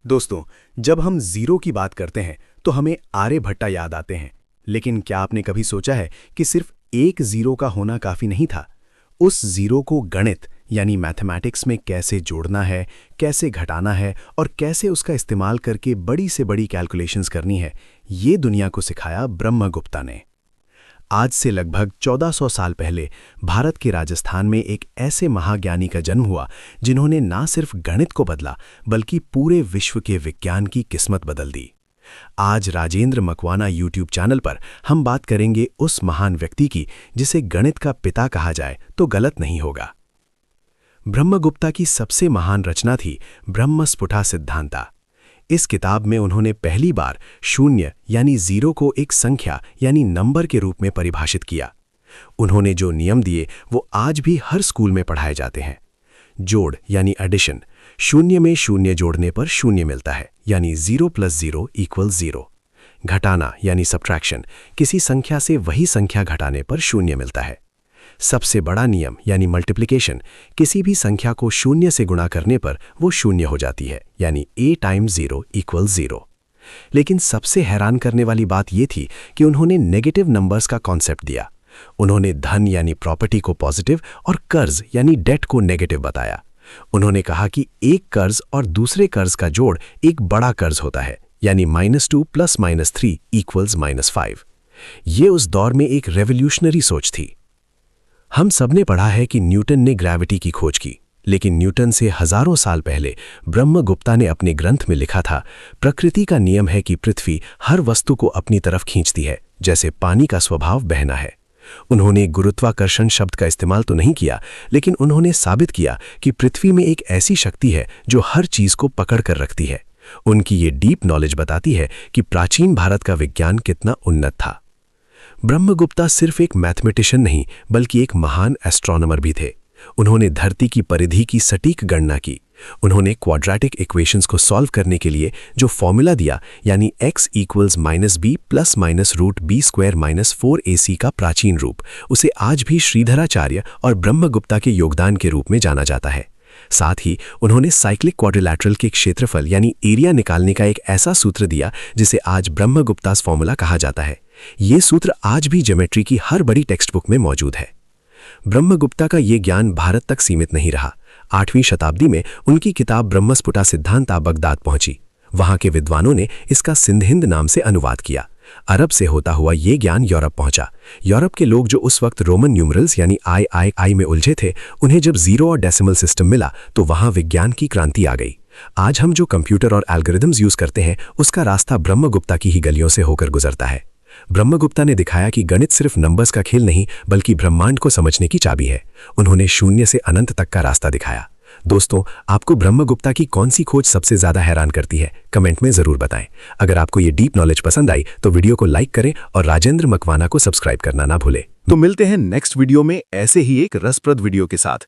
दोस्तों, जब हम जीरो की बात करते हैं तो हमें आर्यभट्टा याद आते हैं। लेकिन क्या आपने कभी सोचा है कि सिर्फ एक जीरो का होना काफी नहीं था? उस जीरो को गणित यानी मैथमेटिक्स में कैसे जोड़ना है, कैसे घटाना है और कैसे उसका इस्तेमाल करके बड़ी से बड़ी कैलकुलेशंस करनी है, ये दुनिया को सिखाया ब्रह्मगुप्ता ने। आज से लगभग 1400 साल पहले भारत के राजस्थान में एक ऐसे महाज्ञानी का जन्म हुआ जिन्होंने ना सिर्फ गणित को बदला बल्कि पूरे विश्व के विज्ञान की किस्मत बदल दी। आज राजेंद्र मकवाना यूट्यूब चैनल पर हम बात करेंगे उस महान व्यक्ति की जिसे गणित का पिता कहा जाए तो गलत नहीं होगा। ब्रह्मगुप्ता की सबसे महान रचना थी ब्रह्मस्फुटा सिद्धांता। इस किताब में उन्होंने पहली बार शून्य यानी जीरो को एक संख्या यानी नंबर के रूप में परिभाषित किया। उन्होंने जो नियम दिए वो आज भी हर स्कूल में पढ़ाए जाते हैं। जोड़ यानी एडिशन, शून्य में शून्य जोड़ने पर शून्य मिलता है यानी 0 + 0 = 0। घटाना यानी सब्ट्रैक्शन, किसी संख्या से वही संख्या घटाने पर शून्य मिलता है। सबसे बड़ा नियम यानी मल्टीप्लिकेशन, किसी भी संख्या को शून्य से गुणा करने पर वो शून्य हो जाती है यानी a × 0 = 0। लेकिन सबसे हैरान करने वाली बात ये थी कि उन्होंने नेगेटिव नंबर्स का कॉन्सेप्ट दिया। उन्होंने धन यानी प्रॉपर्टी को पॉजिटिव और कर्ज यानी डेट को नेगेटिव बताया। उन्होंने कहा कि एक कर्ज और दूसरे कर्ज का जोड़ एक बड़ा कर्ज होता है यानी -2 + -3 = -5। ये उस दौर में एक रेवोल्यूशनरी सोच थी। हम सबने पढ़ा है कि न्यूटन ने ग्रेविटी की खोज की, लेकिन न्यूटन से हजारों साल पहले ब्रह्मगुप्ता ने अपने ग्रंथ में लिखा था, प्रकृति का नियम है कि पृथ्वी हर वस्तु को अपनी तरफ खींचती है, जैसे पानी का स्वभाव बहना है। उन्होंने गुरुत्वाकर्षण शब्द का इस्तेमाल तो नहीं किया, लेकिन उन्होंने साबित किया कि पृथ्वी में एक ऐसी शक्ति है जो हर चीज को पकड़ कर रखती है। उनकी ये डीप नॉलेज बताती है कि प्राचीन भारत का विज्ञान कितना उन्नत था। ब्रह्मगुप्ता सिर्फ एक मैथमेटिशियन नहीं बल्कि एक महान एस्ट्रोनॉमर भी थे। उन्होंने धरती की परिधि की सटीक गणना की। उन्होंने क्वाड्रेटिक इक्वेशंस को सॉल्व करने के लिए जो फॉर्मूला दिया यानी x = -b ± √b² - 4ac का प्राचीन रूप, उसे आज भी श्रीधराचार्य और ब्रह्मगुप्ता के योगदान के रूप में जाना जाता है। साथ ही उन्होंने साइक्लिक क्वाड्रिलैटरल के क्षेत्रफल यानी एरिया निकालने का एक ऐसा सूत्र दिया जिसे आज ब्रह्मगुप्तास फॉर्मूला कहा जाता है। ये सूत्र आज भी ज्योमेट्री की हर बड़ी टेक्स्ट बुक में मौजूद है। ब्रह्मगुप्ता का ये ज्ञान भारत तक सीमित नहीं रहा। 8वीं शताब्दी में उनकी किताब ब्रह्मस्फुटा सिद्धांता बगदाद पहुंची। वहां के विद्वानों ने इसका सिंध हिंद नाम से अनुवाद किया। अरब से होता हुआ ये ज्ञान यूरोप पहुंचा। यूरोप के लोग जो उस वक्त रोमन न्यूमरल्स यानी आई में उलझे थे, उन्हें जब जीरो और डेसिमल सिस्टम मिला तो वहां विज्ञान की क्रांति आ गई। आज हम जो कंप्यूटर और एल्गोरिदम्स यूज करते हैं, उसका रास्ता ब्रह्मगुप्ता की ही गलियों से होकर गुजरता है। ब्रह्मगुप्ता ने दिखाया कि गणित सिर्फ नंबर्स का खेल नहीं बल्कि ब्रह्मांड को समझने की चाबी है। उन्होंने शून्य से अनंत तक का रास्ता दिखाया। दोस्तों, आपको ब्रह्मगुप्ता की कौन सी खोज सबसे ज्यादा हैरान करती है? कमेंट में जरूर बताएं। अगर आपको ये डीप नॉलेज पसंद आई तो वीडियो को लाइक करें और राजेंद्र मकवाना को सब्सक्राइब करना ना भूलें। तो मिलते हैं नेक्स्ट वीडियो में ऐसे ही एक रसप्रद वीडियो के साथ।